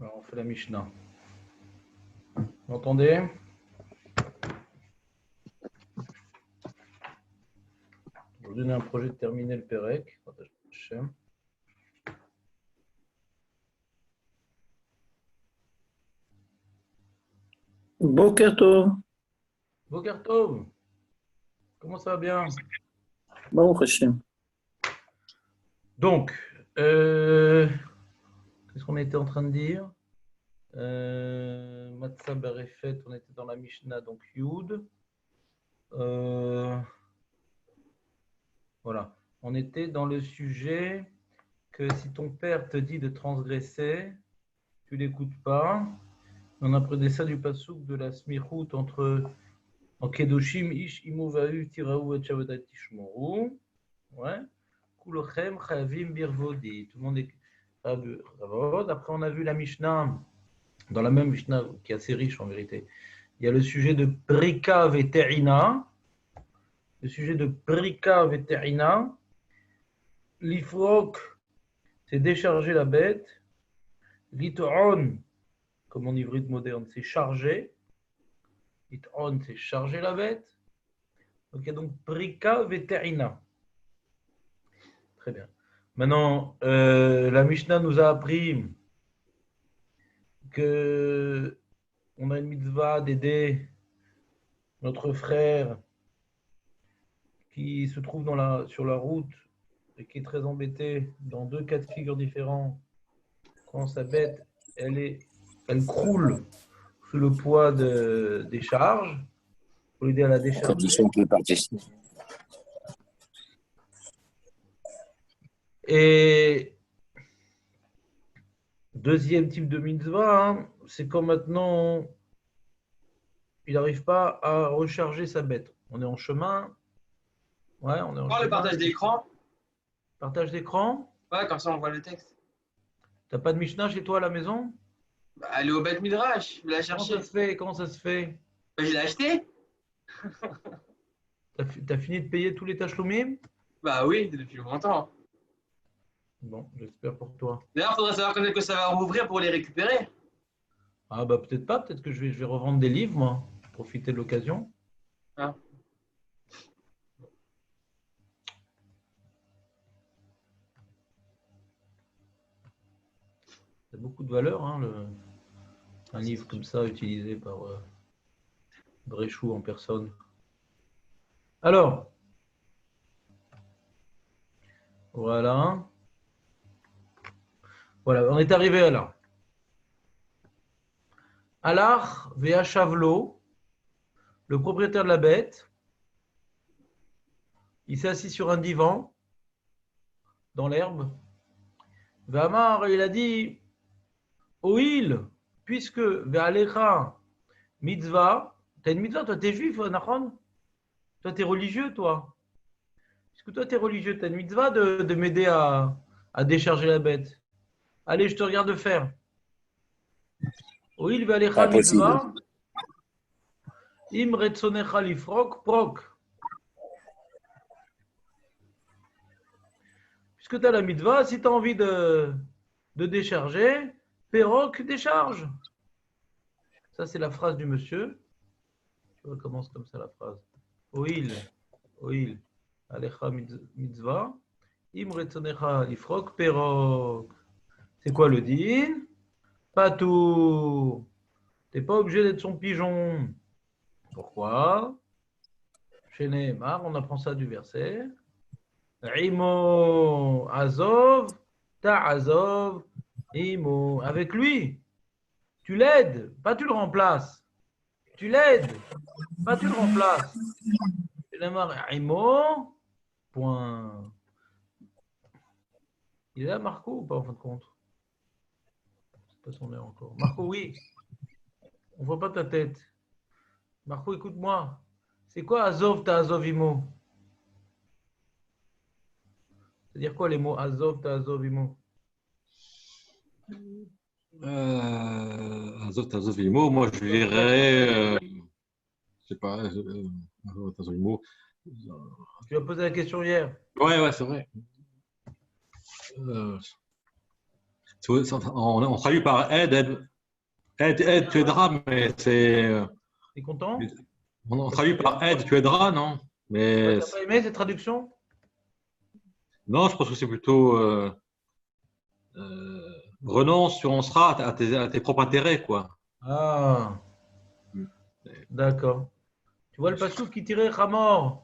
Alors, on fait la Mishnah. Vous entendez? Aujourd'hui, on a un projet de terminer le Pérec. Boker Tov. Boker Tov, comment ça va bien? Baruch Hashem. Donc, qu'est-ce qu'on était en train de dire? Matzah Berefet, on était dans la Mishnah, donc Yud. Voilà, on était dans le sujet que si ton père te dit de transgresser, tu l'écoutes pas. On apprenait ça du passouk de la smichout entre en Kedoshim ish imuvahu tiraou et chavodat tishmoru. Ouais. Kulochem chavim birvodi. Tout le monde est Ravod. Après, on a vu la Mishnah, dans la même Mishnah qui est assez riche en vérité. Il y a le sujet de Prika Veterina. Le sujet de Prika Veterina. L'ifrok, c'est décharger la bête. L'itoron, comme en hybride moderne, c'est charger. L'itoron, c'est charger la bête. Donc, il y a donc Prika Veterina. Très bien. Maintenant, la Mishnah nous a appris que on a une mitzvah d'aider notre frère qui se trouve sur la route et qui est très embêté dans deux cas de figure différents. Quand sa bête, elle croule sous le poids des charges, pour l'aider à la décharger. Condition qu'il participe. Et deuxième type de mitzvah, c'est quand maintenant il n'arrive pas à recharger sa bête. On est en chemin. Ouais, on est en chemin. Le partage d'écran. Partage d'écran. Ouais, comme ça on voit le texte. T'as pas de Mishnah chez toi à la maison? Bah, elle est au Beth Midrash, je vais la chercher. Comment ça se fait? Bah, je l'ai acheté. T'as fini de payer tous les tachloumim? Bah oui, depuis longtemps. Bon, j'espère pour toi. D'ailleurs, il faudrait savoir quand est-ce que ça va rouvrir pour les récupérer. Ah bah peut-être pas, peut-être que je vais revendre des livres, moi. Profiter de l'occasion. Ah. Ça a beaucoup de valeur, hein, un livre comme ça utilisé par Bréchou en personne. Alors, voilà. Voilà, on est arrivé à là. Alach Veachavlo, le propriétaire de la bête, il s'est assis sur un divan dans l'herbe. Vamar, il a dit, Oil, puisque Vealecha mitzvah, t'as une mitzvah, toi t'es juif, Nachon? Toi t'es religieux, toi. Puisque toi t'es religieux, t'as une mitzvah de m'aider à décharger la bête. Allez, je te regarde faire. Oil Vealecha mitzvah, im retzonecha lifrok prok. Puisque tu as la mitzvah, si tu as envie de décharger, Perroc décharge. Ça, c'est la phrase du monsieur. Tu vois, commence comme ça la phrase. Oil, alecha mitzvah, im retzonecha lifrok perroc. C'est quoi le din? Patour. Tu n'es pas obligé d'être son pigeon. Pourquoi? Chez Nehemar, on apprend ça du verset. Imo Azov, ta Azov, Imo. Avec lui, tu l'aides, pas tu le remplaces. Tu l'aides, pas tu le remplaces. Imo, point. Il est là, Marco, ou pas en fin de compte? C'est pas son heure encore. Marco, oui. On voit pas ta tête. Marco, écoute-moi. C'est quoi Azov, ta Azov, Imo? C'est-à-dire quoi les mots Azov, Ta'azov, Imo? Azov, Tazov, Imo, moi je dirais, je sais pas, Azov, Tazov, Imo. Tu as posé la question hier. Ouais, c'est vrai. On traduit par aide, tu aideras, mais c'est. T'es content? On traduit par aide, tu aideras, non? Ouais, Mais t'as pas aimé cette traduction? non, je pense que c'est plutôt renonce, tu renonceras à tes propres intérêts, quoi. Ah, d'accord. Tu vois le passage qui tirait Ramor.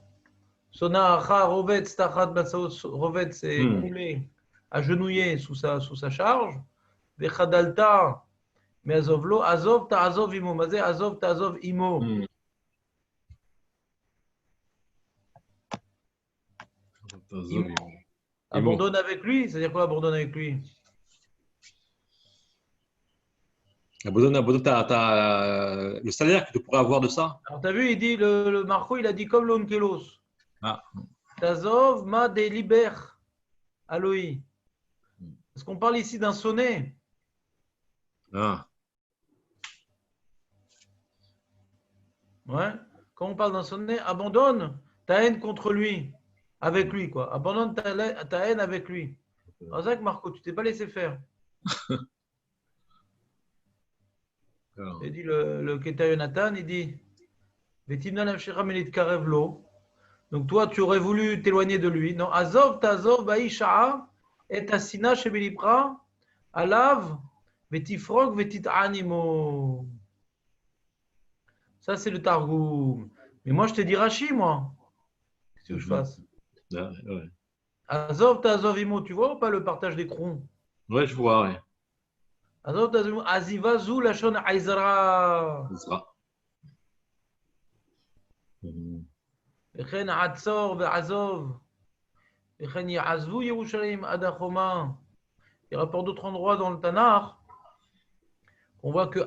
Sona acha rovet stachat basaos rovet, c'est Hmm. crouler, agenouillé sous sa charge. Vechadalta, mais azov lo, azov ta azov imo. Mazé azov ta azov imo. Hmm. Imo. Imo. Abandonne avec lui, c'est-à-dire quoi abandonne avec lui? Abandonne le salaire que tu pourrais avoir de ça. Alors t'as vu, il dit, le Marco, il a dit comme l'onkelos. Ah. Tazov ma de liber, Aloï. Parce qu'on parle ici d'un sonnet. Ah. Ouais. Quand on parle d'un sonnet, abandonne ta haine contre lui, avec lui, quoi. Abandonne ta haine avec lui. C'est ça que Marco, tu t'es pas laissé faire. Alors. Il dit le Keta Yonatan, il dit Vetimna nafshecha melit karev lo. Donc toi, tu aurais voulu t'éloigner de lui. Non, Azov tazov baisha et asina shebelibra alav vetifrog vetit animo. Ça, c'est le Targum. Mais moi, je te dis Rashi, moi. Qu'est-ce que je fasse? Ah, ouais. Azov tazov imo, tu vois ou pas le partage des crons? Ouais, je vois, ouais. Azov tazov imo, aziva zu lashon aizra. Ça sera. Mhm. וכן עצור ועזוב, וכן יעזבו ירושלים עד החומה. Il rapporte d'autres endroits dans le Tanakh, on voit que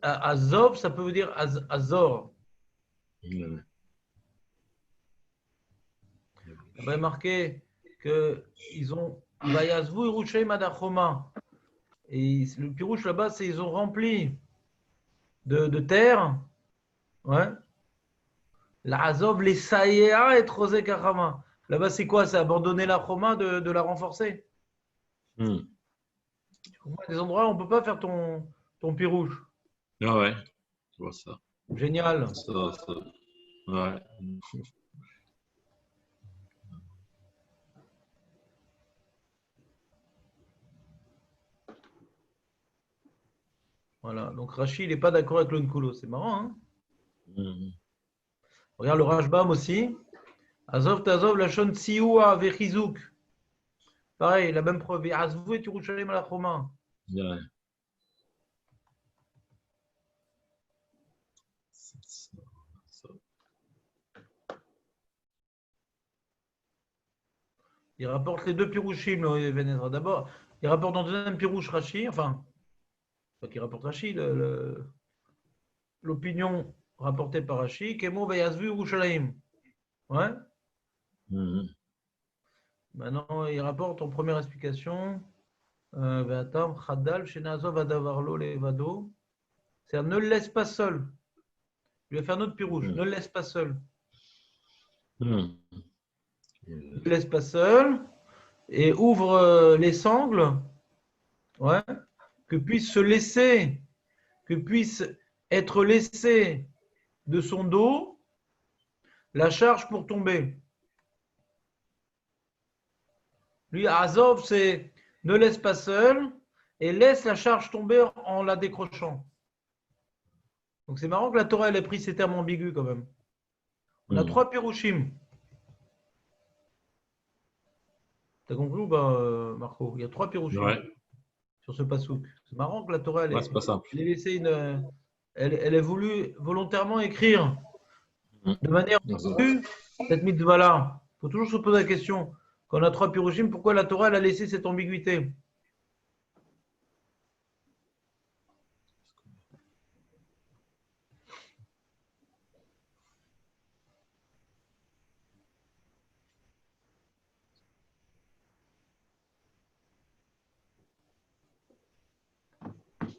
Azov, ça peut dire Azor. Ouais. Il y a marqué qu'ils ont Vayazvu Yerushalayim ad Achoma. Et le pirouche là-bas, c'est ils ont rempli de terre. Ouais. La Azov, les Saïa et Trosé Karama. Là-bas, c'est quoi? C'est abandonner la Choma de la renforcer. Hmm. Des endroits où on ne peut pas faire ton pirouche. Ah ouais, je vois ça. Génial. Ça. Ouais. Voilà. Donc Rachid, il n'est pas d'accord avec l'Onkulo. C'est marrant, hein? Mhm. Regarde le Rashbam aussi. Azov tazov lachon tsiua vechizuk. Pareil, la même preuve. Azvu et Yerushalayim à la Choma. Ouais. Ça. Il rapporte les deux pirouchim, le Ibn Ezra. D'abord, il rapporte dans le deuxième pirouche Rashi, enfin, pas qu'il rapporte Rashi, l'opinion rapportée par Rashi, Kemo vayazvu Yerushalayim. Ouais. Mhm. Maintenant, il rapporte en première explication, Ve'atam chadal shenazov adavarlo levado. C'est-à-dire, ne le laisse pas seul. Il va faire notre pirouche. Mhm. Ne le laisse pas seul. Mhm. Ne le laisse pas seul et ouvre les sangles, ouais, que puisse se laisser, que puisse être laissé de son dos la charge pour tomber. Lui, Azov, c'est ne laisse pas seul et laisse la charge tomber en la décrochant. Donc c'est marrant que la Torah elle ait pris ces termes ambigus quand même. On a Mhm. 3 pirouchim. T'as compris ou pas, Marco? Il y a 3 pirouchim Ouais. sur ce pasouk. C'est marrant que la Torah Ouais, c'est pas simple. elle ait laissé elle ait voulu volontairement écrire Mhm. de manière Ouais, ça. crue cette mitzvah-là. Il faut toujours se poser la question. Quand on a 3 pirouchim, pourquoi la Torah elle a laissé cette ambiguïté?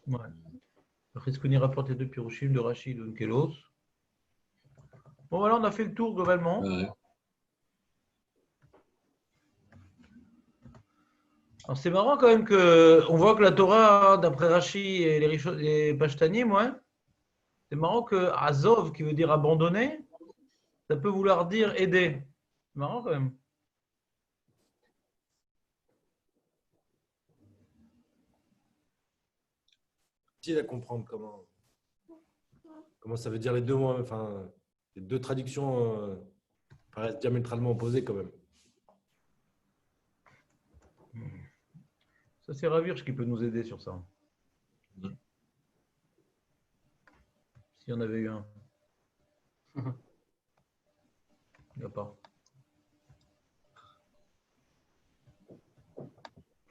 Ouais. Chizkuni rapporte les 2 pirouchim de Rachid et de Kelos. Bon, voilà, on a fait le tour globalement. Ouais. Alors c'est marrant quand même que on voit que la Torah, d'après Rashi et les Pashtanim, ouais, c'est marrant que Azov, qui veut dire abandonner, ça peut vouloir dire aider. C'est marrant quand même. Difficile à comprendre comment ça veut dire les deux mots. Enfin, les deux traductions paraissent diamétralement opposées quand même. Ça, c'est Ravirch qui peut nous aider sur ça. Mhm. S'il y en avait eu un. Il n'y a pas.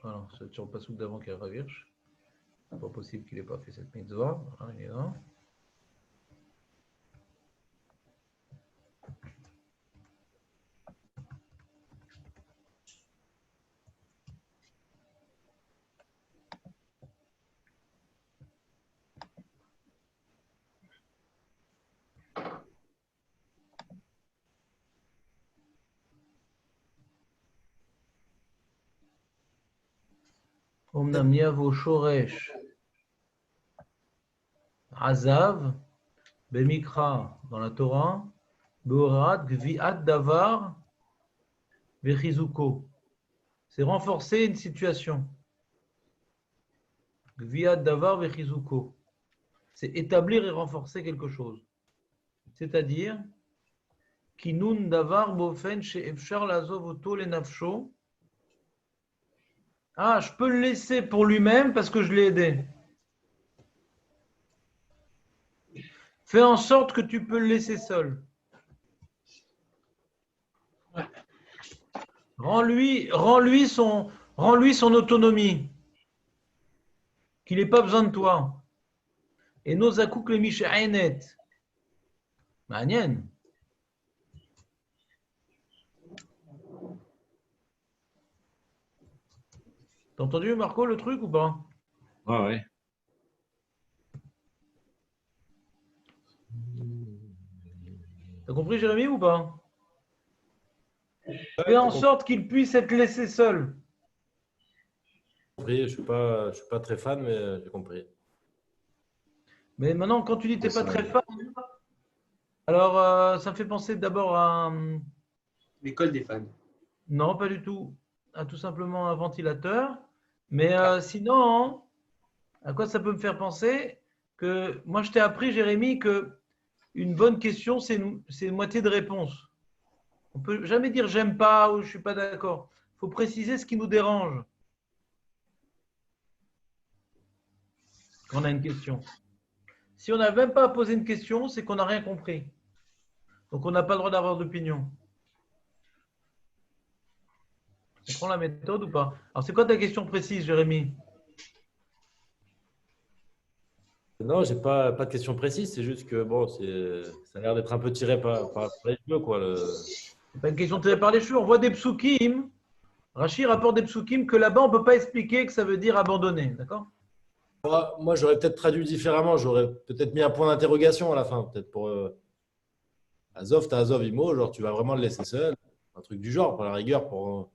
Voilà, c'est sur le passouk d'avant qu'il y a Ravirch. C'est pas possible qu'il n'ait pas fait cette mitzvah. Voilà, il est là. Omnam Yavo Shoresh Azav Bemikra dans la Torah Beorat Gviat Davar Vechizuko. C'est renforcer une situation. Gviat Davar Vechizuko. C'est établir et renforcer quelque chose. C'est-à-dire Kinun Davar Bofen She'efshar Lazov Oto Lenafsho. Ah, je peux le laisser pour lui-même parce que je l'ai aidé. Fais en sorte que tu peux le laisser seul. Rends-lui son autonomie. Qu'il n'ait pas besoin de toi. Et nos akouk le misha'enet. Manien. T'as entendu, Marco, le truc ou pas? Ouais, ouais. T'as compris, Jérémy, ou pas? Fais en sorte qu'il puisse être laissé seul. Je suis pas très fan, mais j'ai compris. Mais maintenant, quand tu dis que tu n'es pas très fan, alors ça me fait penser d'abord à. L'école des fans. Non, pas du tout. À tout simplement un ventilateur. Mais sinon, à quoi ça peut me faire penser? Que moi, je t'ai appris, Jérémy, que une bonne question, c'est une moitié de réponse. On ne peut jamais dire j'aime pas ou je ne suis pas d'accord. Il faut préciser ce qui nous dérange quand on a une question. Si on n'a même pas posé une question, c'est qu'on n'a rien compris. Donc on n'a pas le droit d'avoir d'opinion. Tu comprends la méthode ou pas? Alors c'est quoi ta question précise, Jérémy? Non, j'ai pas de question précise. C'est juste que bon, ça a l'air d'être un peu tiré par les cheveux, quoi. C'est pas une question tirée par les cheveux. On voit des psukim. Rachid rapporte des psukim que là-bas, on ne peut pas expliquer que ça veut dire abandonner. D'accord? Moi, j'aurais peut-être traduit différemment. J'aurais peut-être mis un point d'interrogation à la fin, peut-être pour Azov, t'as Azov Imo, genre tu vas vraiment le laisser seul, un truc du genre, pour la rigueur, pour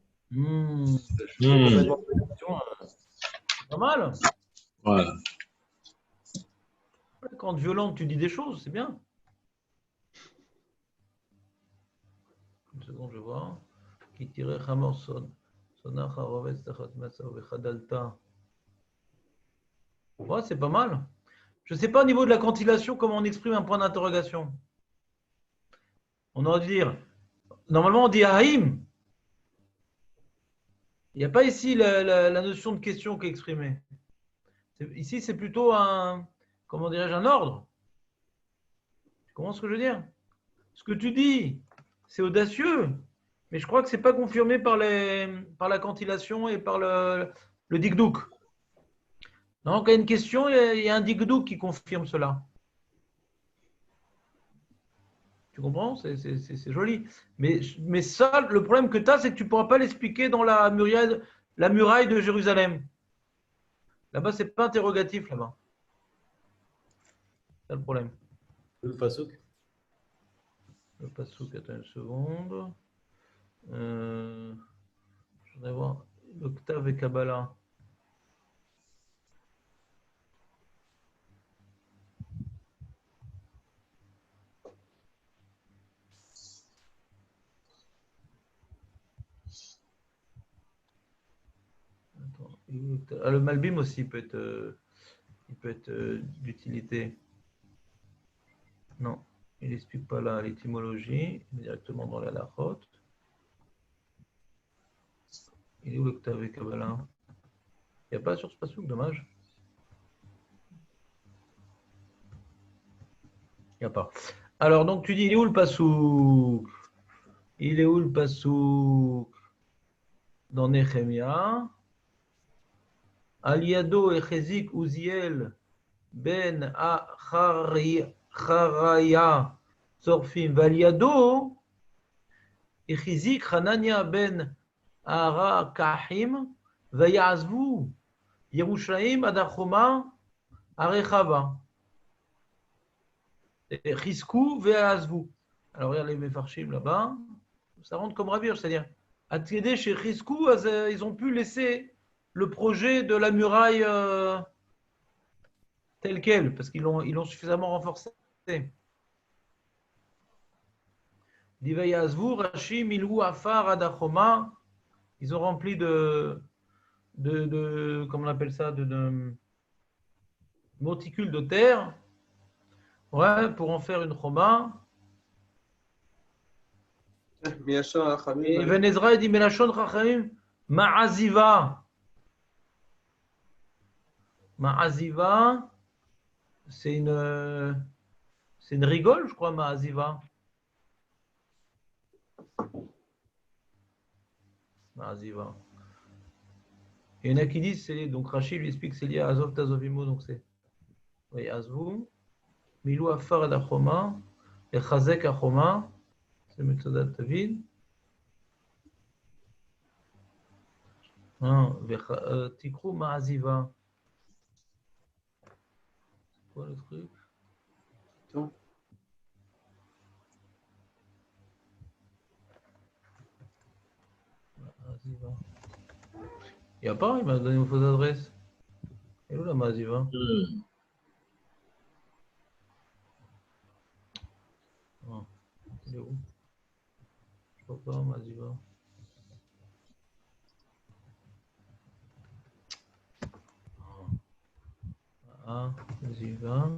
complètement Pas mal. Ouais. Quand violente, tu dis des choses, c'est bien. Une seconde, je vois. Qui tirait Hamorson. Sonach Harovetz Tachat Masa Vechadalta. Ouais, c'est pas mal. Je ne sais pas au niveau de la cantillation comment on exprime un point d'interrogation. On aurait dû dire. Normalement, on dit Haïm. Il n'y a pas ici la notion de question qui est exprimée. Ici, c'est plutôt un, comment dirais-je, un ordre. Tu comprends ce que je veux dire? Ce que tu dis, c'est audacieux, mais je crois que ce n'est pas confirmé par la cantillation et par le dikdouk. Donc, quand il y a une question, il y a un dikdouk qui confirme cela. Tu comprends? C'est joli. Mais ça, le problème que tu as, c'est que tu ne pourras pas l'expliquer dans la muraille de Jérusalem. Là-bas, ce n'est pas interrogatif, là-bas. C'est le problème. le pasouk. Le passouk, attends une seconde. Je voudrais voir. Octave et Kabbalah. Attends, le Malbim aussi peut être d'utilité. Non, il n'explique pas là l'étymologie, il est directement dans la Lachot. Il est où l'octave et Kabbalah? Il n'y a pas sur ce passouk, dommage. Il n'y a pas. Alors, donc, tu dis, il est où le passouk? Il est où le passouk? Dans Nehemia. Aliado et Chezik Uziel ben Acharaya Sorfim. Valiado et Chezik Hanania ben Ara Kahim Vayazvu Yerushalayim Adachoma Arechava. Risku Veazvu. Alors, regarde les Mefarshim là-bas. Ça rentre comme Rabir, c'est-à-dire, à Tchédé chez Risku, ils ont pu laisser le projet de la muraille tel quel, parce qu'ils l'ont suffisamment renforcé. Divayazvu, Rashi, Milou, Afar, Adachoma, ils ont rempli de comment on appelle ça, de monticules de terre, ouais, pour en faire une choma. Et Ben Ezra dit Melachon Chachamim Ma'aziva. Ma'aziva, c'est une rigole, je crois, Ma'aziva. Ma'aziva. Il y en a qui disent, donc Rachid lui explique que c'est lié à Azov Tazovimo, donc c'est oui, Azvu, Milou Afar et Achoma, et Chazek Achoma, c'est Metzodat David. Tikrou Ma'aziva. C'est quoi le truc? Attends. Ma'aziva. Il n'y a pas, il m'a donné une fausse adresse. Et où la Ma'aziva? Ah, il est où? Je vois pas Ma'aziva. Ah, Ma'aziva.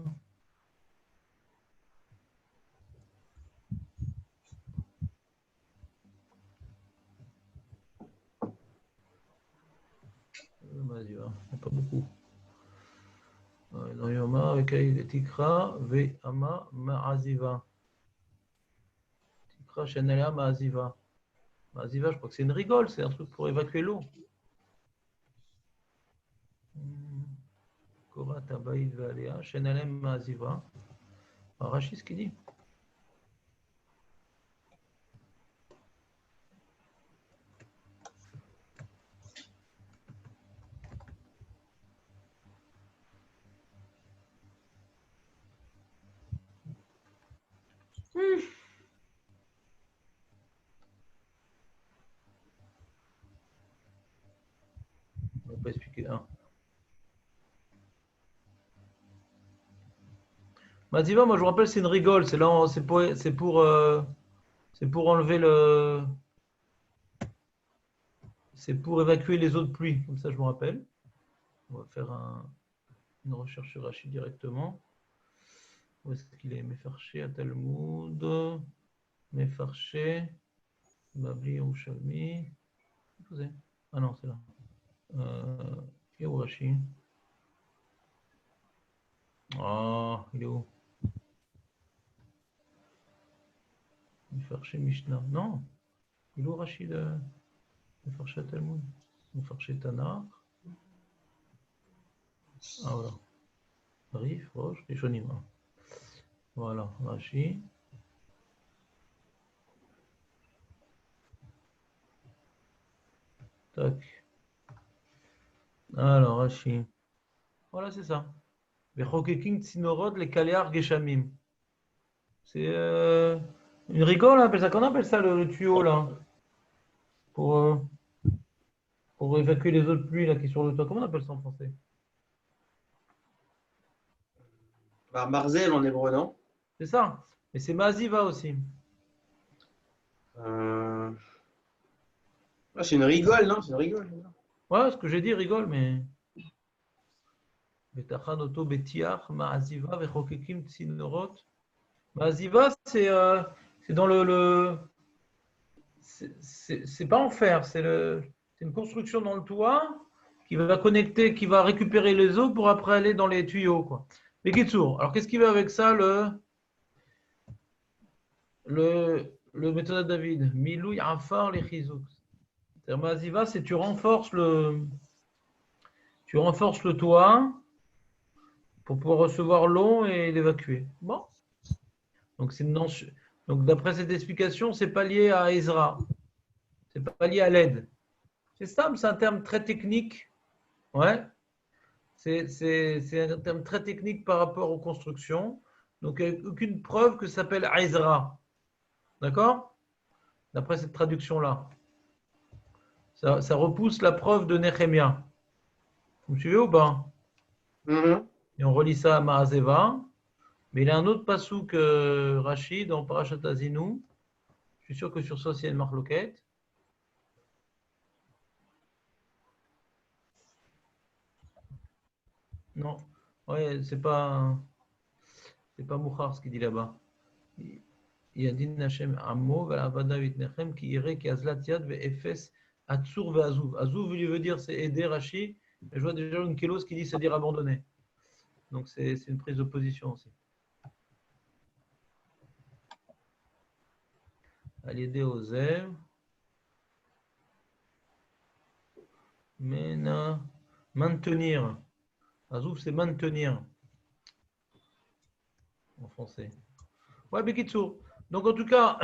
Ma'aziva, il n'y a pas beaucoup. Dans Yoma, avec Tikra, Ve'ama, Ma'aziva. Tikra, Shenela, Ma'aziva. Ma'aziva, je crois que c'est une rigole, c'est un truc pour évacuer l'eau. Kora, Tabaïd, Ve'alea, Shenela, Ma'aziva. Rachid, ce qu'il dit. On va pas expliquer un. Ma'aziva, moi je vous rappelle, c'est une rigole. C'est pour enlever le. C'est pour évacuer les eaux de pluie. Comme ça, je me rappelle. On va faire une recherche sur Rachid directement. Où est-ce qu'il est? Mefarché à Talmud. Mefarché. Babli Yerushalmi. Ah non, c'est là. Il est où Rachid? Ah, il est où? Mefarché Mishnah. Non. Il est où Rachid? Mefarché à Talmud. Mefarché Tanakh. Ah voilà. Rif, Roche, et Shonima. Voilà, Rashi. Tac. Alors, Rashi. Voilà, c'est ça. Bechokeking Tsinorod, les Kalear Geshamim. C'est une rigole, on appelle ça. Qu'on appelle ça le tuyau là? Pour pour évacuer les eaux de pluie là, qui sont sur le toit. Comment on appelle ça en français? Bah, Marzel en hébreu, non? C'est ça. Mais c'est Maziva aussi. Ah, c'est une rigole, non? C'est une rigole. Ouais, ce que j'ai dit, rigole, mais. Betachanoto betiach, Ma'aziva, vechokekim tsinorot. Ma'aziva, c'est dans c'est pas en fer, c'est une construction dans le toit qui va connecter, qui va récupérer les eaux pour après aller dans les tuyaux, quoi. Mais Kitsour, alors qu'est-ce qui va avec ça, le méthode David? Milouy afar les chizouk. C'est-à-dire, Ma'aziva, c'est tu renforces le toit pour pouvoir recevoir l'eau et l'évacuer. Bon. Donc, donc d'après cette explication, c'est pas lié à Ezra. C'est pas lié à l'aide. C'est ça, c'est un terme très technique. Ouais. C'est un terme très technique par rapport aux constructions. Donc, il n'y a aucune preuve que ça s'appelle Ezra. D'accord? D'après cette traduction-là. Ça repousse la preuve de Nehemia. Vous me suivez ou pas? Et on relit ça à Maazeva. Mais il y a un autre passouk Rashi dans Parashat Azinu. Je suis sûr que sur ça, c'est une marloquette. Non, ouais, c'est pas Mouchar ce qu'il dit là-bas. Yadin Hashem Amo ve'avada vitnechem ki ire ki azlat yad ve'efes atzur ve'azuv. Azuv, il veut dire c'est aider Rashi. Mais je vois déjà une kélos qui dit c'est dire abandonner. Donc c'est une prise de position aussi. Al-Yedé Ozev. Mena. Maintenir. Azouf, c'est maintenir. En français. Ouais, Bekitsu. Donc en tout cas,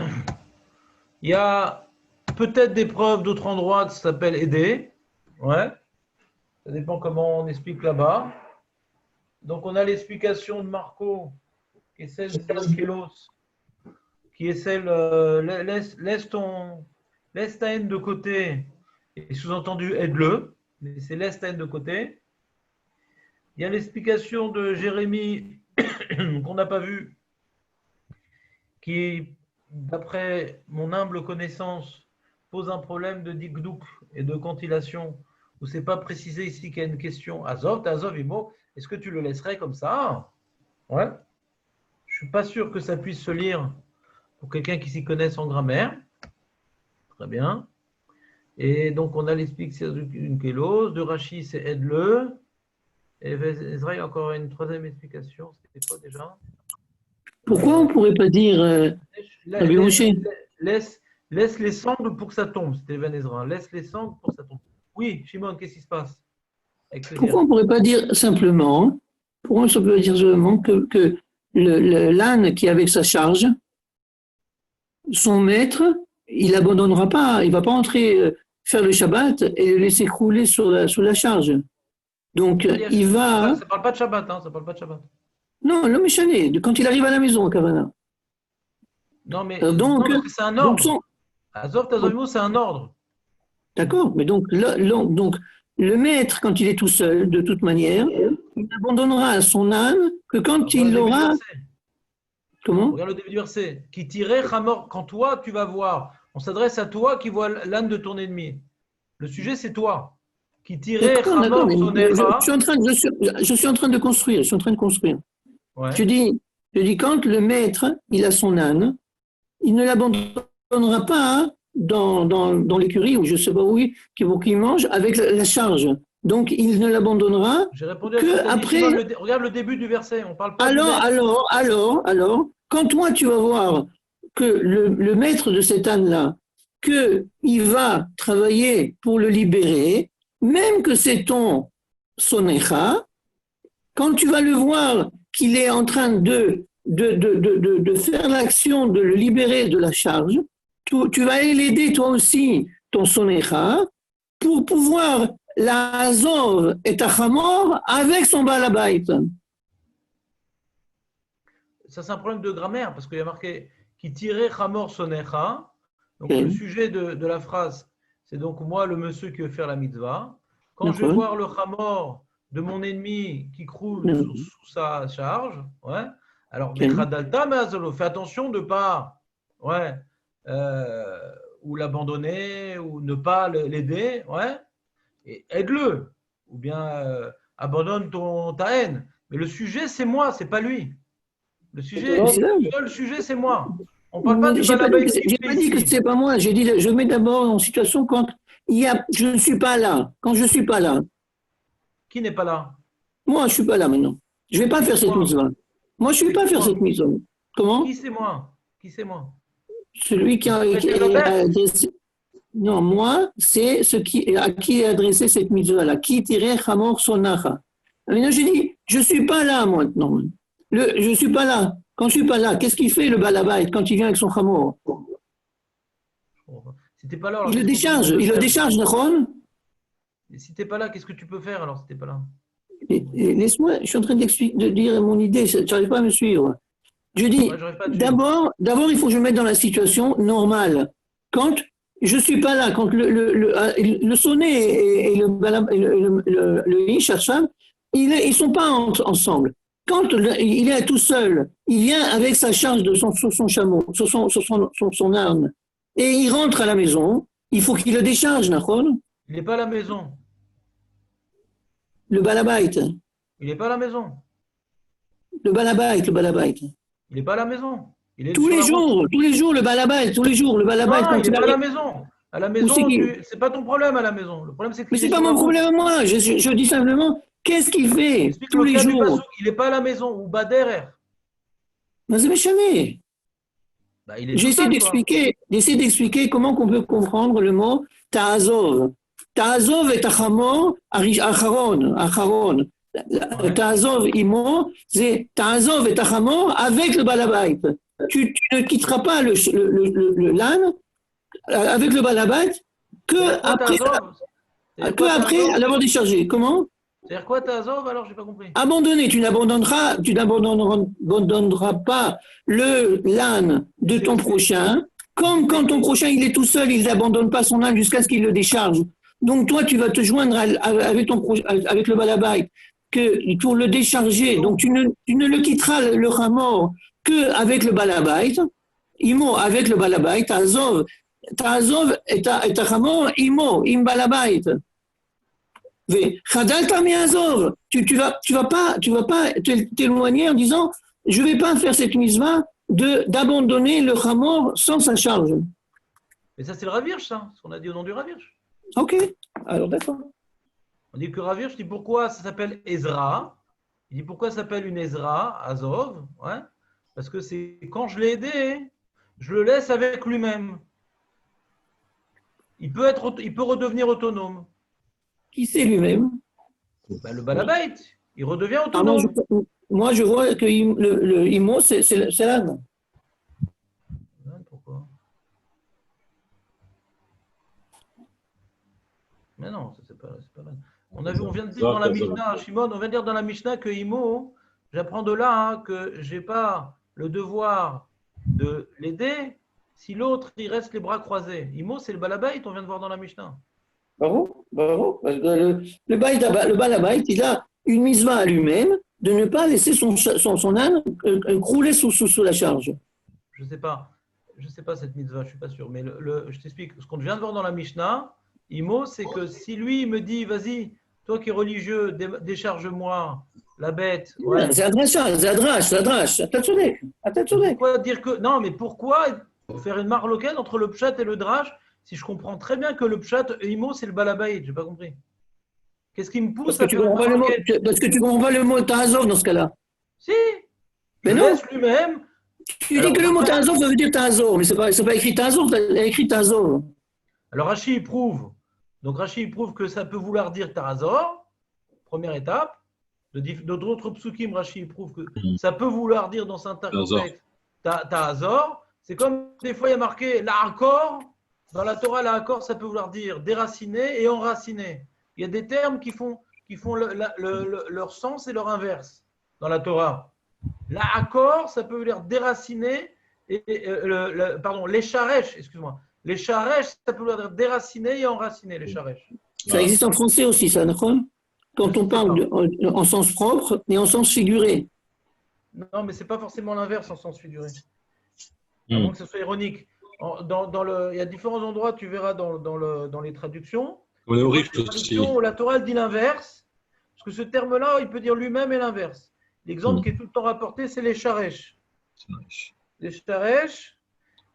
il y a peut-être des preuves d'autres endroits que ça s'appelle aider. Ouais. Ça dépend comment on explique là-bas. Donc on a l'explication de Marco, qui est celle de Kélos, qui est celle laisse ta haine de côté, et sous-entendu aide-le, mais c'est laisse ta haine de côté. Il y a l'explication de Jérémie qu'on n'a pas vue, qui, d'après mon humble connaissance, pose un problème de dikdouk et de cantillation, où c'est pas précisé ici qu'il y a une question. Azov, Imo, est-ce que tu le laisserais comme ça? Ouais. Je suis pas sûr que ça puisse se lire pour quelqu'un qui s'y connaisse en grammaire. Très bien. Et donc, on a l'explication d'une kélos, de Rashi, c'est aide-le. Et Ezra, il y a encore une troisième explication. C'était quoi déjà? Pourquoi on ne pourrait pas dire laisse les sangles pour que ça tombe. C'était Ben Ezra. Laisse les sangles pour que ça tombe. Oui, Shimon, qu'est-ce qui se passe? Pourquoi on ne pourrait pas dire simplement, que l'âne qui est avec sa charge, son maître, il n'abandonnera pas, il ne va pas entrer faire le Shabbat et le laisser crouler sur la charge. Donc, il va… Ça ne parle pas de Shabbat, hein, ça parle pas de Shabbat. Non, l'homme est chané, quand il arrive à la maison, Kavana. Non, mais donc, parce que c'est un ordre. Azov Tazovimo, c'est un ordre. D'accord, mais donc le maître, quand il est tout seul, de toute manière, il n'abandonnera son âne que quand il aura… Comment? Regarde le début du verset. Qui tirait Hamor, quand toi tu vas voir, on s'adresse à toi qui vois l'âne de ton ennemi. Le sujet c'est toi. Qui tirait Hamor Sonera. Je suis en train de construire. Ouais. Je dis quand le maître il a son âne, il ne l'abandonnera pas dans l'écurie ou je sais pas où pour qu'il mange avec la charge. Donc il ne l'abandonnera que après. Regarde le début du verset. On parle pas. Alors, quand toi tu vas voir que le maître de cet âne-là, qu'il va travailler pour le libérer, même que c'est ton sonecha, quand tu vas le voir qu'il est en train de faire l'action de le libérer de la charge, tu vas l'aider toi aussi, ton sonecha, pour pouvoir la Azov et Tachamor avec son Balabait. Ça, c'est un problème de grammaire parce qu'il y a marqué qui tirait Hamor Sonecha. Donc, le sujet de la phrase, c'est donc moi, le monsieur qui veut faire la mitzvah. Quand je vais D'accord. voir le chamor de mon ennemi qui croule sous sa charge, ouais, alors, Ok. Mechadalta Meazolo, fais attention de ne pas ouais, ou l'abandonner ou ne pas l'aider, ouais, et aide-le, ou bien abandonne ta haine. Mais le sujet, c'est moi, c'est pas lui. Le sujet, Mais c'est là. le seul sujet, c'est moi. On ne parle pas Mais du j'ai pas balabaï dit, qui j'ai fait pas dit que ici. c'est pas moi. J'ai dit, je mets d'abord en situation quand je ne suis pas là. Quand je suis pas là. Qui n'est pas là? Moi, je suis pas là maintenant. Je vais pas faire cette Moi. mitzvah. Moi, je ne vais pas faire cette mitzvah. Comment? Qui c'est moi? Qui c'est moi? Celui qui a adressé. Non, moi, c'est à qui est adressée cette mitzvah-là. Qui tirait Hamor Sonacha. Maintenant, j'ai dit, je ne suis pas là maintenant. Je ne suis pas là. Quand je ne suis pas là, qu'est-ce qu'il fait le balabait quand il vient avec son Hamor? Si t'es pas là, alors Il le qu'est-ce qu'on décharge, peut il le faire? décharge, d'accord? Et si t'es pas là, qu'est-ce que tu peux faire alors si t'es pas là? Laisse-moi, je suis en train de dire mon idée, tu n'arrives pas à me suivre. Je dis, Ouais, j'arrive pas à te suivre. d'abord, il faut que je me mette dans la situation normale. Quand je ne suis pas là, quand le sonnet et le Ish Hacham, ils ne sont pas ensemble. Quand il est tout seul, il vient avec sa charge sur son chameau, sur son arme, et il rentre à la maison, il faut qu'il le décharge, Nahon, Il n'est pas à la maison. le balabait. Il n'est pas à la maison. Le balabait. Il n'est pas à la maison. Il est Tous sur les la route. jours, le balabait, tous les jours, le balabait, Non, quand il n'est il pas à la arrive. maison. À la Où maison, c'est c'est pas ton problème à la maison. Le problème, c'est Mais qu'il c'est est pas sur la mon route. problème, moi. Je dis simplement, qu'est-ce qu'il fait Explique tous le les cas du jours? Passouk. Il n'est pas à la maison. Ou Baderer. Mais c'est méchant. Bah, il est tout J'essaie seul, quoi. d'expliquer comment on peut comprendre le mot ta'azov. Ta'azov est achamor, acharon. Ouais. Ta'azov imo, c'est ta'azov et achamor avec le balabait. Tu ne quitteras pas le l'âne avec le balabait C'est-à-dire quoi, Ta'azov? C'est-à-dire quoi, après Ta'azov? l'avoir déchargé. Comment? C'est-à-dire quoi, Ta'azov? Alors, j'ai pas compris. Abandonner, tu n'abandonneras pas l'âne de ton prochain, comme quand ton prochain il est tout seul, il n'abandonne pas son âne jusqu'à ce qu'il le décharge. Donc toi, tu vas te joindre avec le balabait pour le décharger. Donc tu ne le quitteras le ramor qu'avec le balabait. Imo avec le balabait, ta'azov et ta ramor, imo, im balabait. Tu vas pas t'éloigner en disant je vais pas faire cette mitzvah d'abandonner le chamor sans sa charge. Mais ça, c'est le Ravirch, ça. Ce qu'on a dit au nom du Ravirch. Ok, alors d'accord. On dit que Ravirch dit pourquoi ça s'appelle Ezra. Il dit pourquoi ça s'appelle une Ezra, Azov. Ouais. Parce que c'est quand je l'ai aidé, je le laisse avec lui-même. Il peut redevenir autonome. Qui c'est lui-même? Ben, le balabait, il redevient Ah, moi, autonome. je vois que le imo, c'est l'âne. Pourquoi? Mais non, c'est pas l'âne. On vient de dire dans la Mishnah, Shimon, on vient de dire dans la Mishnah que Imo, j'apprends de là que je n'ai pas le devoir de l'aider si l'autre il reste les bras croisés. Imo, c'est le balabait, on vient de voir dans la Mishnah. Bravo. Le balabait, il a une mitzvah à lui-même de ne pas laisser son âne crouler sous la charge. Je ne sais pas cette mitzvah, je ne suis pas sûr. Mais je t'explique, ce qu'on vient de voir dans la Mishnah, Imo, c'est que si lui il me dit, vas-y, toi qui es religieux, décharge-moi la bête. Ouais. C'est adrash. Pourquoi dire que. Non, mais pourquoi faire une marloquette entre le pshat et le drash si je comprends très bien que le pshat Imo, c'est le balabait? Je n'ai pas compris. Qu'est-ce qui me pousse à faire une marloquette? Parce que tu comprends pas le mot ta'azov dans ce cas-là. Si. Mais il non. laisse lui-même. Tu dis que le mot ta'azov, ça veut dire ta'azov, mais c'est pas écrit ta'azov, il est écrit ta'azov. Alors Rashi prouve. Donc Rashi prouve que ça peut vouloir dire Ta'azor, première étape. D'autres psukim, Rashi prouve que ça peut vouloir dire dans certains contextes Ta'azor. C'est comme des fois il y a marqué la'akor. Dans la Torah, la'akor, ça peut vouloir dire déraciner et enraciner. Il y a des termes qui font leur sens et leur inverse dans la Torah. La'akor, ça peut vouloir déraciner, l'écharesh, excuse-moi. Les charèches, ça peut vouloir dire déraciner et enraciner, les charèches. Ça existe en français aussi, ça, d'accord? Quand on parle en sens propre et en sens figuré. Non, mais ce n'est pas forcément l'inverse en sens figuré. À moins que ce soit ironique. Il y a différents endroits, tu verras dans les traductions. On est au riche Les aussi. traductions où la Torah elle dit l'inverse, parce que ce terme-là, il peut dire lui-même et l'inverse. L'exemple qui est tout le temps rapporté, c'est les charèches. Les charèches,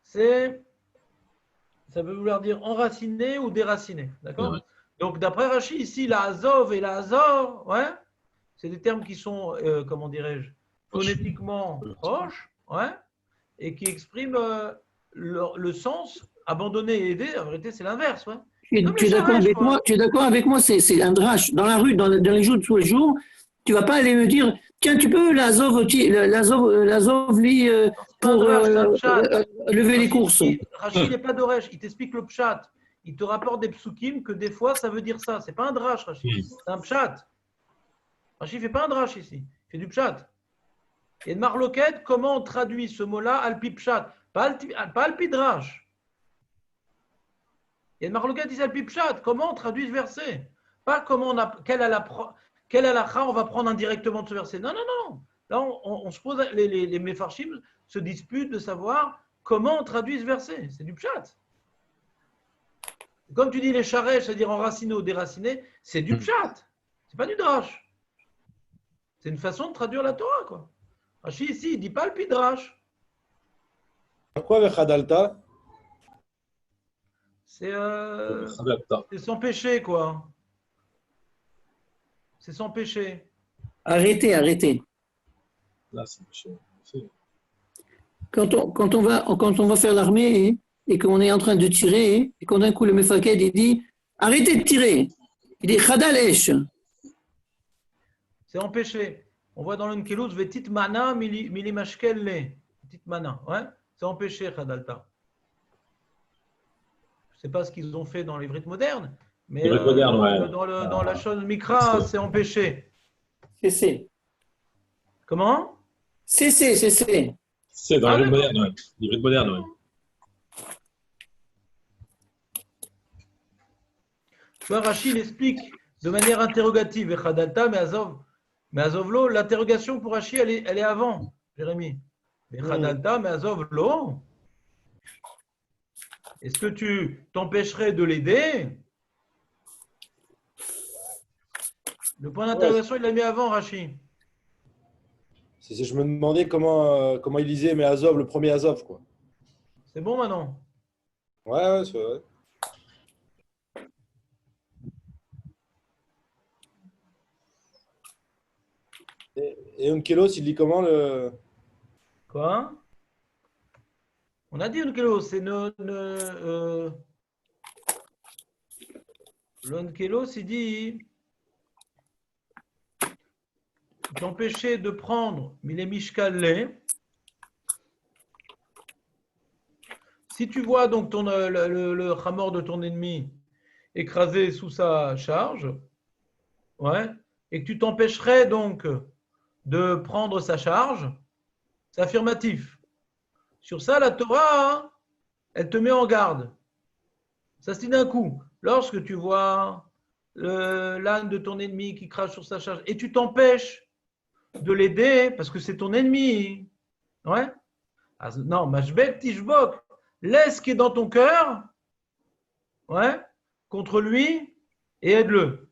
ça veut vouloir dire enraciner ou déraciner. D'accord? Ouais. Donc, d'après Rashi, ici, la Azov et la Azor, ouais, c'est des termes qui sont, comment dirais-je, phonétiquement proches, ouais, et qui expriment le sens abandonner et aider. En vérité, c'est l'inverse. Ouais. Tu es d'accord avec moi? Tu es d'accord avec moi? C'est un drache. Dans la rue, dans les jours de tous les jours, tu vas pas aller me dire, tiens, tu peux l'Azov pour lever les courses. Rachid n'est pas d'Oresh, il t'explique le pshat. Il te rapporte des psukim que des fois ça veut dire ça. C'est pas un drache, Rachid. C'est un pshat. Rachid ne fait pas un drache ici. Il fait du pshat. Et de marloquette, comment on traduit ce mot-là alpi pshat? Pas alpi drache. Il y a une marloquette ici alpi pshat. Comment on traduit ce verset? Pas comment quelle halakha on va prendre indirectement de ce verset. Non, non, non. Là, on se pose, les méfarchim se disputent de savoir comment on traduit ce verset. C'est du pshat. Comme tu dis les charèches, c'est-à-dire enraciner ou déraciner, c'est du pshat. C'est pas du drache. C'est une façon de traduire la Torah, quoi. Rashi ici, il dit pas le pidrash. Pourquoi avec Hadalta? C'est sans péché, quoi. C'est sans péché. Arrêtez. Là, c'est péché. Quand on va faire l'armée et qu'on est en train de tirer et qu'on d'un coup le mefaked il dit arrêtez de tirer. Il dit Khadal Esh. C'est empêché. On voit dans l'Unkelus Vetit Mana Milimashkel Le. Vetit Mana. Ouais? C'est empêché, Khadalta. Je ne sais pas ce qu'ils ont fait dans les vrites modernes, mais dans la chose Mikra, c'est empêché. Cessez. Comment? Cessez. C'est dans les vrites modernes, ouais. Tu vois, Rachid explique de manière interrogative, Khadalta, mais Azovlo, l'interrogation pour Rachid, elle est avant, Jérémie. Mais Khadalta, mais Azovlo, est-ce que tu t'empêcherais de l'aider? Le point d'interrogation, il l'a mis avant, Rachid. Je me demandais comment il lisait mais Azov, le premier Azov, quoi. C'est bon maintenant? Ouais, c'est vrai. Et Onkelos, il lit comment le… Quoi? On a dit Onkelos, c'est l'Onkelos, il dit t'empêcher de prendre Milé Mishkalé. Si tu vois donc le ramor de ton ennemi écrasé sous sa charge, ouais, et que tu t'empêcherais donc de prendre sa charge, c'est affirmatif. Sur ça, la Torah, elle te met en garde. Ça se dit d'un coup. Lorsque tu vois l'âne de ton ennemi qui crache sur sa charge et tu t'empêches de l'aider parce que c'est ton ennemi, ouais. Non, Mashbek Tishbok, laisse ce qui est dans ton cœur, ouais, contre lui et aide-le.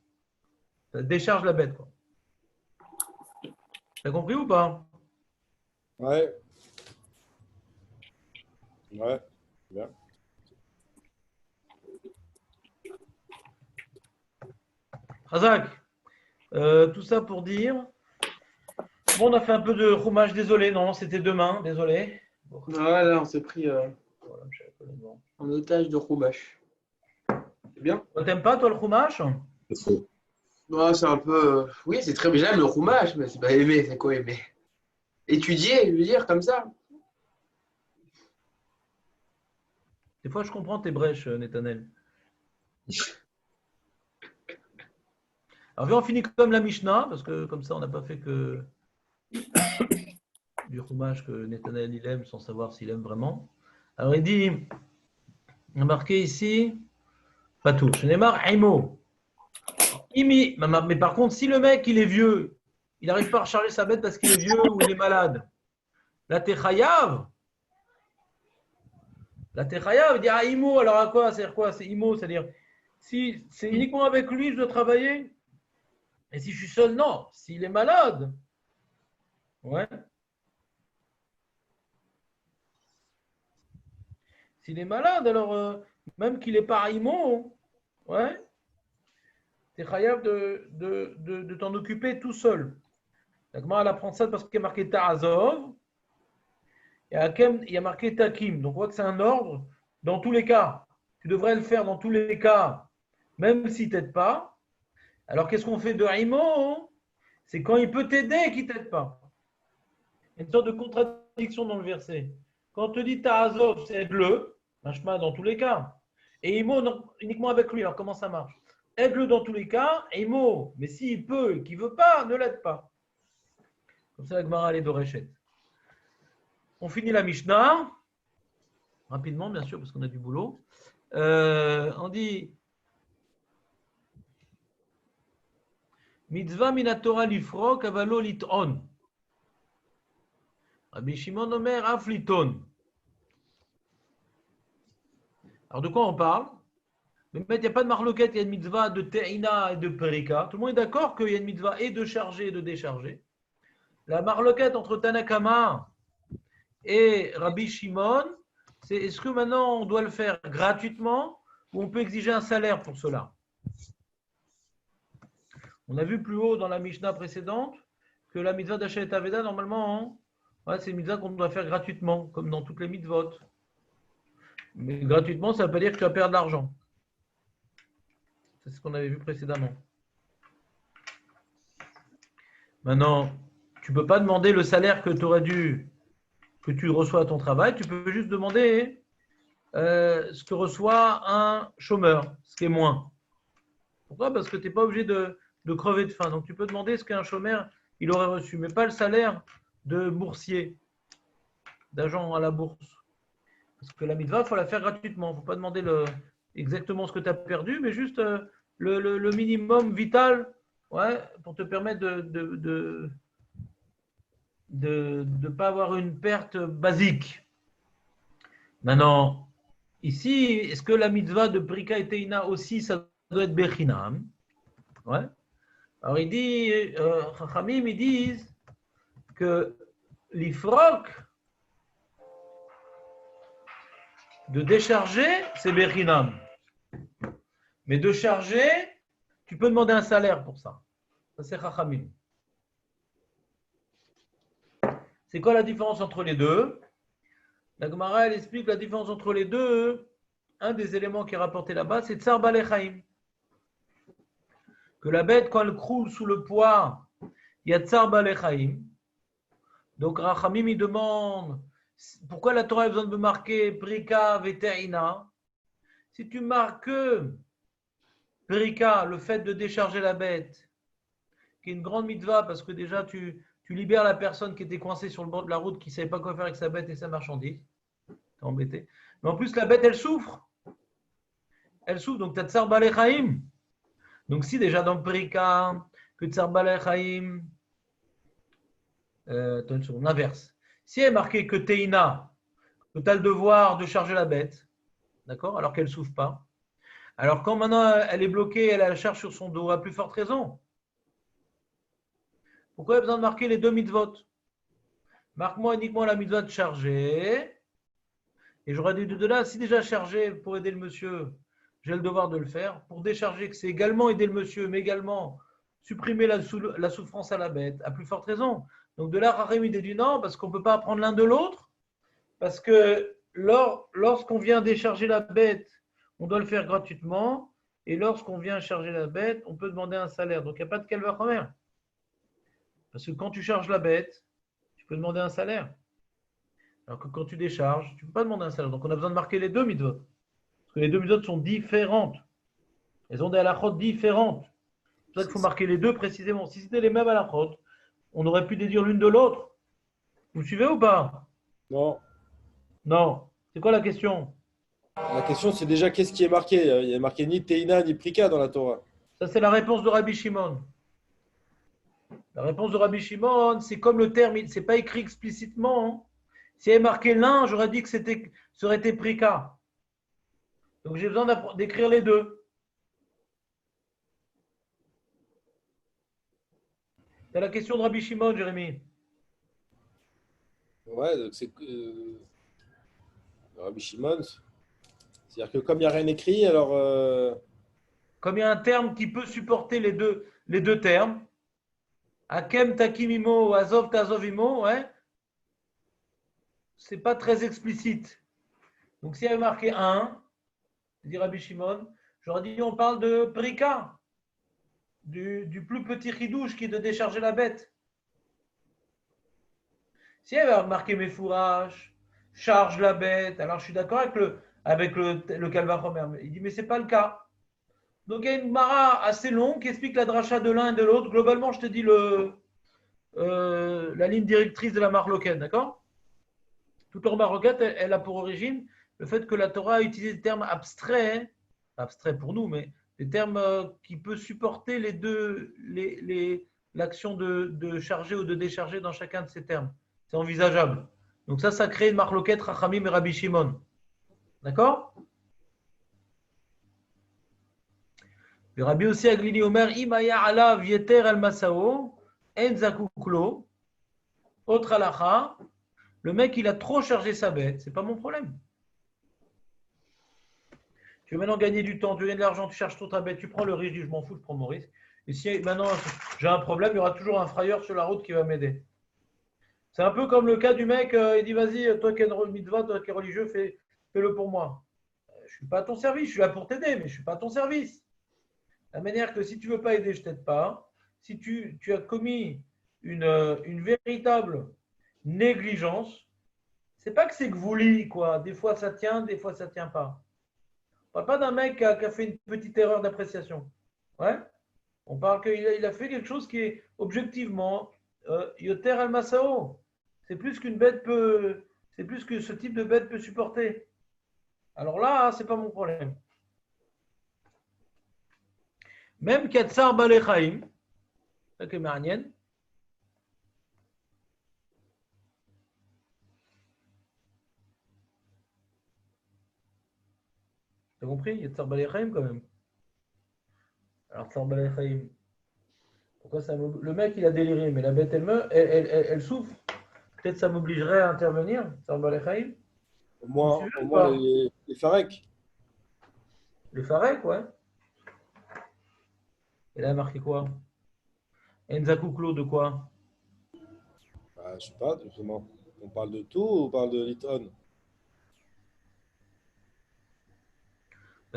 Ça décharge la bête, quoi. T'as compris ou pas? Ouais. Ouais, bien. Razak, tout ça pour dire. Bon, on a fait un peu de roumage, désolé, non, c'était demain, désolé. Bon. Ah, là, on s'est pris Voilà, en otage de Roubache. C'est bien. T'aimes pas, toi, le roumage? Ouais, c'est un peu. Oui, c'est très bien, j'aime le Roubache, mais c'est pas aimer, c'est quoi aimer? Étudier, je veux dire, comme ça. Des fois, je comprends tes brèches, Netanel. Alors, viens, on finit comme la Mishnah, parce que comme ça, on n'a pas fait que du roumage que Netanel il aime, sans savoir s'il aime vraiment. Alors, il dit On a marqué ici, pas tout. Je n'ai marre, Imo. Imi. Mais par contre, si le mec, il est vieux, il n'arrive pas à recharger sa bête parce qu'il est vieux ou il est malade, là, t'es chayav. Là, t'es chayav. Il dit, ah, Imo, alors à quoi? C'est-à-dire quoi? C'est Imo, c'est-à-dire, si c'est uniquement avec lui, je dois travailler. Et si je suis seul, non. S'il est malade, ouais. S'il est malade, alors même qu'il n'est pas Imo, ouais, tu es chayav de t'en occuper tout seul. La Gemara elle apprend ça parce qu'il y a marqué Ta'azov et à Hakem, il y a marqué Takim. Donc on voit que c'est un ordre dans tous les cas. Tu devrais le faire dans tous les cas, même si tu n'aides pas. Alors qu'est-ce qu'on fait de Imo? C'est quand il peut t'aider et qu'il ne t'aide pas. Il y a une sorte de contradiction dans le verset. Quand on te dit Ta'azov, c'est aide-le. Un chemin dans tous les cas. Et Imo, non, uniquement avec lui. Alors, comment ça marche? Aide-le dans tous les cas, et Imo. Mais s'il peut et qu'il ne veut pas, ne l'aide pas. Comme ça, la Gemara, elle est d'Orechet. On finit la Mishnah. Rapidement, bien sûr, parce qu'on a du boulot. On dit Mitzvah minatora lifrok avalo lit'on. Rabbi Shimon Omer af liton. Alors, de quoi on parle? Mais il n'y a pas de marloquette, il y a une mitzvah de te'ina et de perika. Tout le monde est d'accord qu'il y a une mitzvah et de charger et de décharger. La marloquette entre Tanakama et Rabbi Shimon, c'est est-ce que maintenant on doit le faire gratuitement ou on peut exiger un salaire pour cela? On a vu plus haut dans la Mishnah précédente que la mitzvah d'achat et Aveda, normalement, ouais, c'est une mitzvah qu'on doit faire gratuitement, comme dans toutes les mitzvot. Mais gratuitement, ça ne veut pas dire que tu vas perdre de l'argent. C'est ce qu'on avait vu précédemment. Maintenant, tu ne peux pas demander le salaire que tu reçois à ton travail. Tu peux juste demander ce que reçoit un chômeur, ce qui est moins. Pourquoi? Parce que tu n'es pas obligé de crever de faim. Donc, tu peux demander ce qu'un chômeur il aurait reçu, mais pas le salaire de boursier, d'agent à la bourse. Parce que la mitzvah, il faut la faire gratuitement. Il ne faut pas demander exactement ce que tu as perdu, mais juste le minimum vital, ouais, pour te permettre de ne pas avoir une perte basique. Maintenant, ici, est-ce que la mitzvah de Brika et Teina aussi, ça doit être Bechinam? Ouais. Alors, il dit, Chachamim, ils disent que l'ifrok, de décharger, c'est Bechinam. Mais de charger, tu peux demander un salaire pour ça. Ça, c'est Chachamim. C'est quoi la différence entre les deux? La Gemara, elle explique la différence entre les deux. Un des éléments qui est rapporté là-bas, c'est Tsar Balechaim. Que la bête, quand elle croule sous le poids, il y a Tsar Balechaim. Donc, Rachamim, il demande pourquoi la Torah a besoin de marquer Prika Veterina. Si tu marques que Prika, le fait de décharger la bête, qui est une grande mitzvah, parce que déjà tu libères la personne qui était coincée sur le bord de la route, qui ne savait pas quoi faire avec sa bête et sa marchandise. T'es embêté. Mais en plus, la bête, elle souffre. Elle souffre, donc tu as Tsar Balechaim. Donc si déjà dans Prika, que Tsar Balechaim, attends une seconde, l'inverse. Si elle est marquée que Teina, que tu as le devoir de charger la bête, d'accord, alors qu'elle ne souffre pas. Alors quand maintenant elle est bloquée, elle a la charge sur son dos, à plus forte raison. Pourquoi il y a besoin de marquer les deux mitzvot? Marque-moi uniquement la mitzvah de charger. Et j'aurais dit de là, si déjà chargé pour aider le monsieur, j'ai le devoir de le faire. Pour décharger, que c'est également aider le monsieur, mais également supprimer la souffrance à la bête, à plus forte raison. Donc de là, Rachamim dit non, parce qu'on ne peut pas apprendre l'un de l'autre, parce que lorsqu'on vient décharger la bête, on doit le faire gratuitement, et lorsqu'on vient charger la bête, on peut demander un salaire. Donc il n'y a pas de calvachomer. Parce que quand tu charges la bête, tu peux demander un salaire. Alors que quand tu décharges, tu ne peux pas demander un salaire. Donc on a besoin de marquer les deux mitzvot. Parce que les deux mitzvot sont différentes. Elles ont des halachot différentes. C'est pour ça qu'il faut marquer les deux précisément. Si c'était les mêmes halachot, on aurait pu déduire l'une de l'autre. Vous suivez ou pas? Non. Non. C'est quoi la question? La question, c'est déjà qu'est-ce qui est marqué? Il y a marqué ni Teina ni Prika dans la Torah. Ça, c'est la réponse de Rabbi Shimon. La réponse de Rabbi Shimon, c'est comme le terme, c'est pas écrit explicitement. Hein. S'il y avait marqué l'un, j'aurais dit que ça aurait été Prika. Donc j'ai besoin d'écrire les deux. C'est la question de Rabbi Shimon, Jérémy. Ouais, donc c'est Rabbi Shimon. C'est-à-dire que comme il n'y a rien écrit, alors Comme il y a un terme qui peut supporter les deux termes, Hakem takimimo ou Azov tazovimo, ouais, c'est pas très explicite. Donc s'il y avait marqué un, dit Rabbi Shimon, j'aurais dit on parle de Prika, du plus petit chidouche qui est de décharger la bête. Si elle avait marqué mes fourrages, charge la bête, alors je suis d'accord avec le Kalvachomer. Il dit, mais ce n'est pas le cas. Donc il y a une mara assez longue qui explique la dracha de l'un et de l'autre. Globalement, je te dis la ligne directrice de la marloquette, d'accord? Toute leur marloquette, elle a pour origine le fait que la Torah a utilisé des termes abstraits, abstraits pour nous, mais des termes qui peuvent supporter les deux, l'action de charger ou de décharger dans chacun de ces termes. C'est envisageable. Donc ça crée une marloquette Rachamim et Rabbi Shimon. D'accord? Le Rabbi aussi Aglili Omer, Imaya alav yeter al masao, en zakuklo, autre halacha, le mec il a trop chargé sa bête, c'est pas mon problème. Tu veux maintenant gagner du temps, tu veux gagner de l'argent, tu charges trop ta bête, tu prends le risque, je m'en fous, je prends mon risque. Et si maintenant j'ai un problème, il y aura toujours un frayeur sur la route qui va m'aider. C'est un peu comme le cas du mec, il dit vas-y, toi qui es une mitzvah, toi qui es religieux, fais-le pour moi. Je ne suis pas à ton service, je suis là pour t'aider, mais je ne suis pas à ton service. La manière que si tu ne veux pas aider, je ne t'aide pas. Si tu as commis une véritable négligence, c'est pas que c'est que vous lis, quoi. Des fois ça tient, des fois ça ne tient pas. On ne parle pas d'un mec qui a fait une petite erreur d'appréciation. Ouais. On parle qu'il a fait quelque chose qui est objectivement Yoter al Masao. C'est plus qu'une bête peut, c'est plus que ce type de bête peut supporter. Alors là, c'est pas mon problème. Même Katsar Balechaim, c'est que Marnienne. T'as compris? Yatsar Balechaim quand même. Alors Tsar Balechaim. Pourquoi ça le mec il a déliré, mais la bête elle souffre. Peut-être ça m'obligerait à intervenir, Tsar Balechaim. au moins les Farek. Le Farek, ouais. Et là, il a marqué quoi? Enzakouklo de quoi? Je ne sais pas, justement. On parle de tout ou on parle de Liton?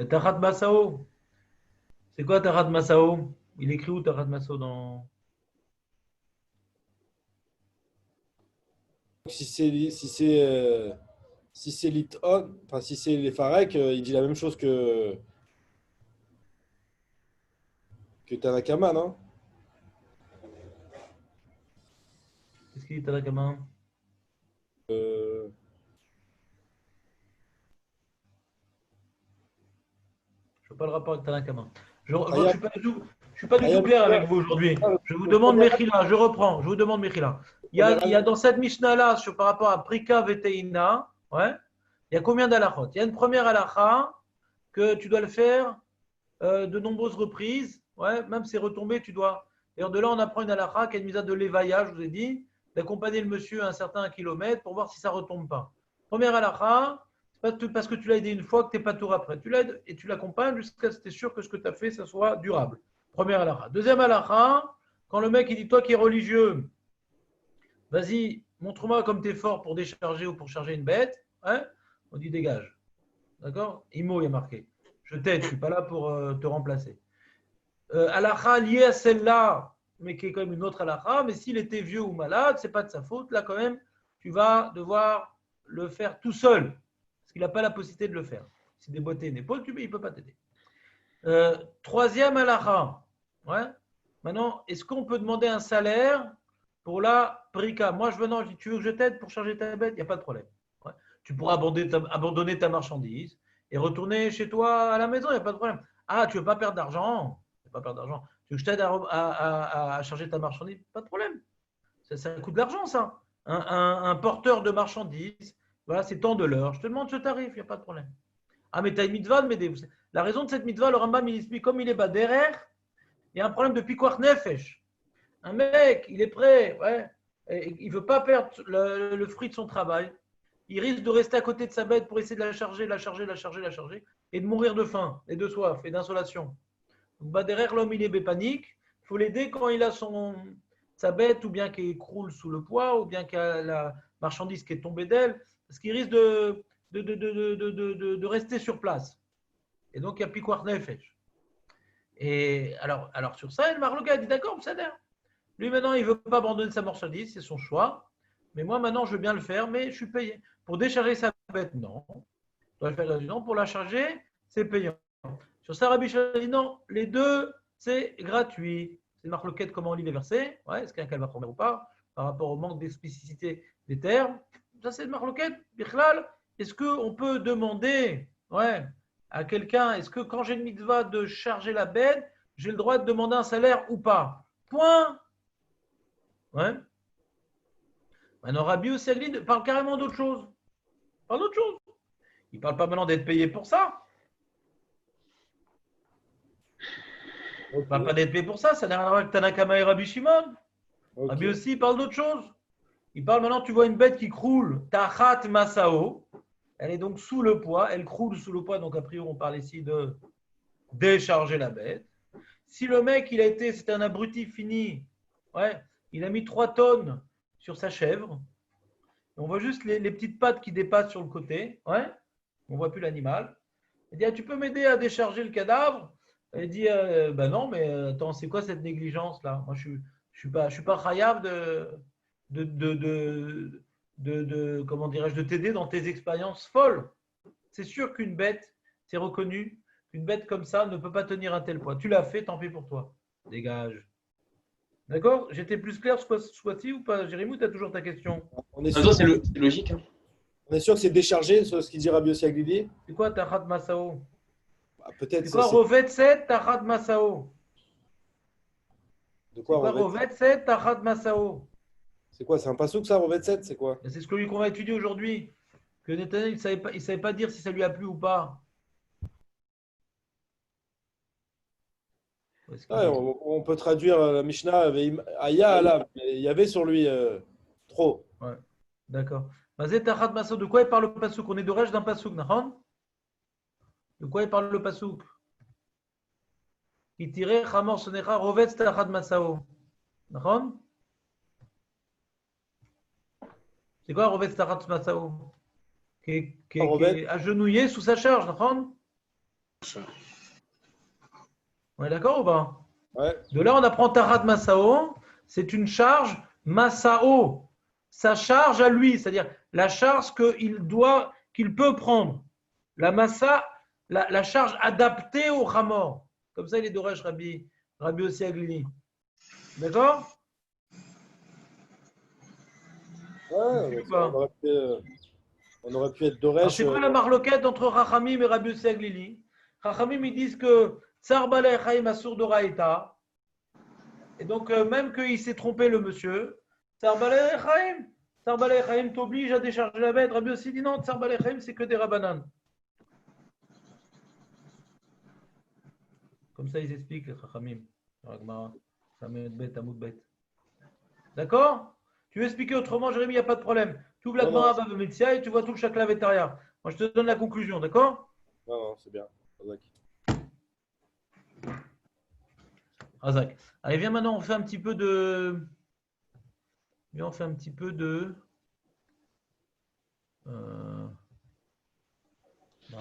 Tarat Masao. C'est quoi Tarat Masao? Il écrit où Tarat Masao dans. Si c'est Liton, enfin si c'est les Farek, il dit la même chose que Tanakama, non? Qu'est-ce qu'il dit Tanakama? Je ne vois pas le rapport avec Tanakama. Je ne suis pas du tout clair avec vous aujourd'hui. Je vous demande Mechila, je reprends. Je vous demande Mechila. Il y a dans cette Mishnah-là, par rapport à Prika Veteina, ouais, il y a combien d'halachot? Il y a une première halacha que tu dois le faire de nombreuses reprises. Ouais, même si c'est retombé, tu dois. D'ailleurs, de là, on apprend une halakha qui est une mise de l'évaillage, je vous ai dit, d'accompagner le monsieur à un certain kilomètre pour voir si ça ne retombe pas. Première halakha, c'est pas parce que tu l'as aidé une fois que tu n'es pas tour après. Tu l'aides et tu l'accompagnes jusqu'à ce que tu es sûr que ce que tu as fait, ça soit durable. Première halakha. Deuxième halakha, quand le mec il dit toi qui es religieux, vas-y, montre-moi comme tu es fort pour décharger ou pour charger une bête, hein, on dit dégage. D'accord? Imo, il y a marqué. Je t'aide, je ne suis pas là pour te remplacer. Halakha liée à celle-là, mais qui est quand même une autre halakha, mais s'il était vieux ou malade, ce n'est pas de sa faute. Là, quand même, tu vas devoir le faire tout seul, parce qu'il n'a pas la possibilité de le faire. Si déboîté une épaule, il ne peut pas t'aider. Troisième halakha. Ouais. Maintenant, est-ce qu'on peut demander un salaire pour la prika? Moi, je veux, tu veux que je t'aide pour charger ta bête? Il n'y a pas de problème. Ouais. Tu pourras abandonner ta marchandise et retourner chez toi à la maison, il n'y a pas de problème. Ah, tu ne veux pas perdre d'argent? Tu veux pas perdre d'argent. Tu veux que je t'aide à charger ta marchandise? Pas de problème. Ça coûte de l'argent, ça. Un porteur de marchandises, voilà, c'est tant de l'heure. Je te demande ce tarif, il n'y a pas de problème. Ah, mais tu as une mitzvah de m'aider. La raison de cette mitzvah, le Rambam, il explique, comme il est bas derrière, il y a un problème de pikuach nefesh. Un mec, il est prêt, ouais, il ne veut pas perdre le fruit de son travail. Il risque de rester à côté de sa bête pour essayer de la charger, et de mourir de faim, et de soif, et d'insolation. Donc, bas derrière, l'homme, il est panique. Il faut l'aider quand il a sa bête, ou bien qu'il croule sous le poids, ou bien qu'il a la marchandise qui est tombée d'elle, parce qu'il risque de rester sur place. Et donc, il y a pikuach nefesh. Et alors sur ça, le Marloka a dit d'accord, ça l'air. Lui, maintenant, il ne veut pas abandonner sa marchandise, c'est son choix. Mais moi, maintenant, je veux bien le faire, mais je suis payé. Pour décharger sa bête, non. Je dois faire non. Pour la charger, c'est payant. Sur ça, Rabbi Shimon dit non, les deux, c'est gratuit. C'est une marloquette, comment on lit les versets. Ouais, est-ce qu'il y a un calvachomer ou pas, par rapport au manque d'explicitité des termes. Ça, c'est une marloquette. Bichlal, est-ce qu'on peut demander à quelqu'un, est-ce que quand j'ai une mitzvah de charger la bête, j'ai le droit de demander un salaire ou pas? Point. Ouais. Maintenant, Rabbi Ossagli parle carrément d'autre chose. Il parle d'autre chose. Il ne parle pas maintenant d'être payé pour ça. Il ne parle pas d'être payé pour ça. Ça n'a rien à voir avec Tanakama et Rabbi Shimon. Ok. Rabbi aussi, il parle d'autre chose. Il parle maintenant, tu vois une bête qui croule, Tachat Masao. Elle est donc sous le poids. Elle croule sous le poids. Donc, a priori, on parle ici de décharger la bête. Si le mec, c'était un abruti fini, il a mis 3 tonnes sur sa chèvre. On voit juste les petites pattes qui dépassent sur le côté. On ne voit plus l'animal. Il dit, tu peux m'aider à décharger le cadavre? Il dit, non, mais attends, c'est quoi cette négligence-là? Moi, je suis pas chayav comment dirais-je, de t'aider dans tes expériences folles. C'est sûr qu'une bête, c'est reconnu, qu'une bête comme ça ne peut pas tenir un tel poids. Tu l'as fait, tant pis pour toi. Dégage. D'accord? J'étais plus clair ce fois-ci ou pas? Jérémy, tu as toujours ta question? On est En même temps, sûr, c'est logique. Hein. on est sûr que c'est déchargé, sur ce qu'il dit Rabbi Ossagli. C'est quoi Tachat Masao? Peut-être C'est quoi c'est- Rovet 7 Tachat Masao? de C'est quoi quoi Rovet Rovet 7 Tachat Masao? C'est quoi? C'est un pasouk ça, Rovet 7? C'est quoi? C'est ce qu'on va étudier aujourd'hui. Que Netanyahu, il ne savait pas dire si ça lui a plu ou pas. Ouais, on peut traduire la Mishnah avec Aya Allah, mais il y avait sur lui trop. Ouais, d'accord. Mazé Tachat Masao, de quoi il parle le pasouk? On est de rêche d'un pasouk, Nahon? De quoi il parle le pasouk? Qui tirait Chamor Sonecha Rovet Tachat Masao. Nahon? C'est quoi Rovet Tachat Masao? Qui est agenouillé sous sa charge, Nahon? On est d'accord ou pas? Ouais. De là, on apprend Tachat Masao, c'est une charge Masao, sa charge à lui, c'est-à-dire la charge qu'il peut prendre. La Massa, la charge adaptée au Hamor. Comme ça, il est d'Oresh Rabbi aussi Aglini. D'accord? Ouais, on aurait pu être Alors, Doresh. c'est quoi la marloquette entre Rachamim et Rabbi aussi Aglini? Rachamim, ils disent que Tsar Balei Chaim Asur Doraïta. Et donc, même qu'il s'est trompé, le monsieur, Tsar Balei Chaim t'oblige à décharger la bête. Rabbi aussi dit non, Tsar Balei Chaim, c'est que des rabanan. Comme ça, ils expliquent les Chachamim. D'accord? Tu veux expliquer autrement, Jérémy, il n'y a pas de problème. Tu ouvres la Gemara Bava Metzia et tu vois tout le Shakla Vétaria. Moi, je te donne la conclusion, d'accord? Non, c'est bien. Razak. Allez, viens maintenant, on fait un petit peu de. Viens, on fait un petit peu de. Un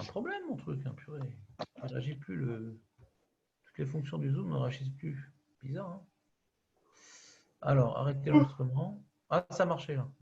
problème, mon truc, hein, purée. Il ne réagit plus toutes les fonctions du Zoom ne réagissent plus. Bizarre, hein? Alors, arrêtez l'enregistrement. Ah, ça a marché là.